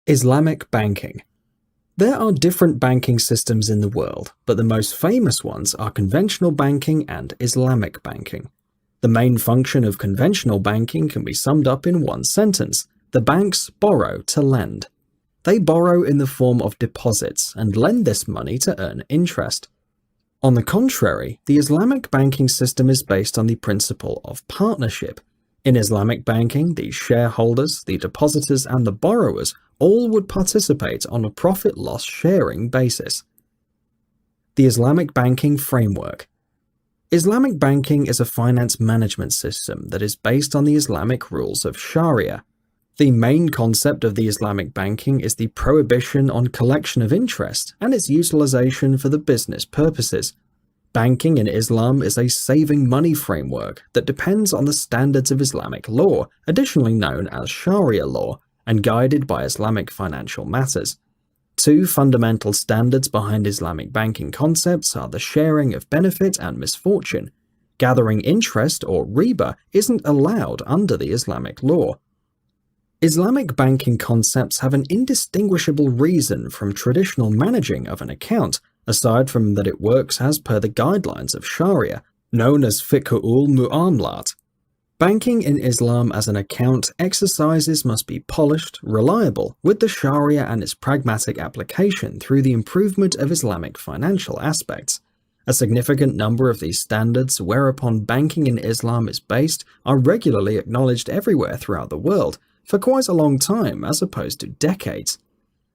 Islamic banking. There are different banking systems in the world, but the most famous ones are conventional banking and Islamic banking. The main function of conventional banking can be summed up in one sentence: the banks borrow to lend. They borrow in the form of deposits and lend this money to earn interest. On the contrary, the Islamic banking system is based on the principle of partnership. In Islamic banking, the shareholders, the depositors, and the borrowers all would participate on a profit-loss sharing basis. The Islamic banking framework. Islamic banking is a finance management system that is based on the Islamic rules of Sharia. The main concept of the Islamic banking is the prohibition on collection of interest and its utilization for the business purposes. Banking in Islam is a saving money framework that depends on the standards of Islamic law, additionally known as Sharia law, and guided by Islamic financial matters. Two fundamental standards behind Islamic banking concepts are the sharing of benefit and misfortune. Gathering interest, or riba, isn't allowed under the Islamic law. Islamic banking concepts have an indistinguishable reason from traditional managing of an account, aside from that it works as per the guidelines of Sharia, known as fiqhul mu'amalat. Banking in Islam as an account exercises must be polished, reliable, with the Sharia and its pragmatic application through the improvement of Islamic financial aspects. A significant number of these standards whereupon banking in Islam is based are regularly acknowledged everywhere throughout the world, for quite a long time as opposed to decades.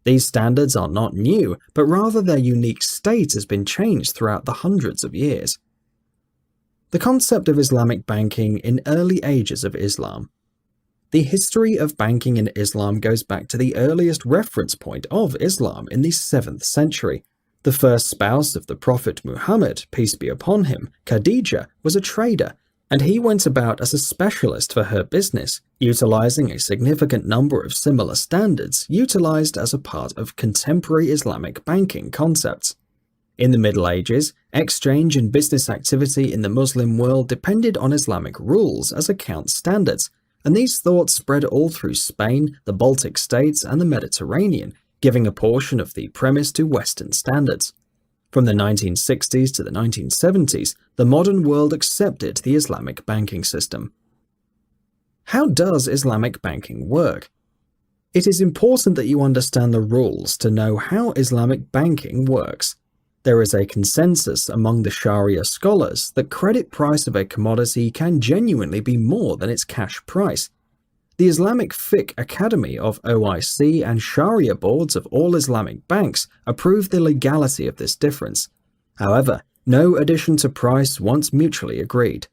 These standards are not new, but rather their unique state has been changed throughout the hundreds of years. The concept of Islamic banking in early ages of Islam. The history of banking in Islam goes back to the earliest reference point of Islam in the 7th century. The first spouse of the Prophet Muhammad, peace be upon him, Khadija, was a trader, and he went about as a specialist for her business, utilizing a significant number of similar standards utilized as a part of contemporary Islamic banking concepts. In the Middle Ages, exchange and business activity in the Muslim world depended on Islamic rules as account standards, and these thoughts spread all through Spain, the Baltic states, and the Mediterranean, giving a portion of the premise to Western standards. From the 1960s to the 1970s, the modern world accepted the Islamic banking system. How does Islamic banking work? It is important that you understand the rules to know how Islamic banking works. There is a consensus among the Sharia scholars that credit price of a commodity can genuinely be more than its cash price. The Islamic Fiqh Academy of OIC and Sharia boards of all Islamic banks approve the legality of this difference. However, no addition to price once mutually agreed.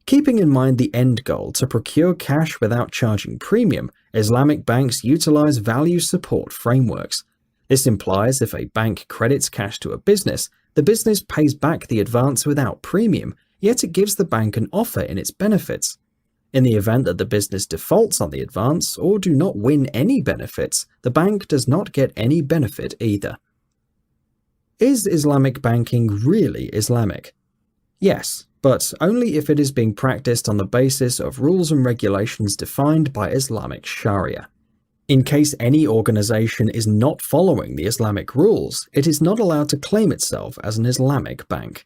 Keeping in mind the end goal to procure cash without charging premium, Islamic banks utilize value support frameworks. This implies if a bank credits cash to a business, the business pays back the advance without premium, yet it gives the bank an offer in its benefits. In the event that the business defaults on the advance or do not win any benefits, the bank does not get any benefit either. Is Islamic banking really Islamic? Yes, but only if it is being practiced on the basis of rules and regulations defined by Islamic Sharia. In case any organization is not following the Islamic rules, it is not allowed to claim itself as an Islamic bank.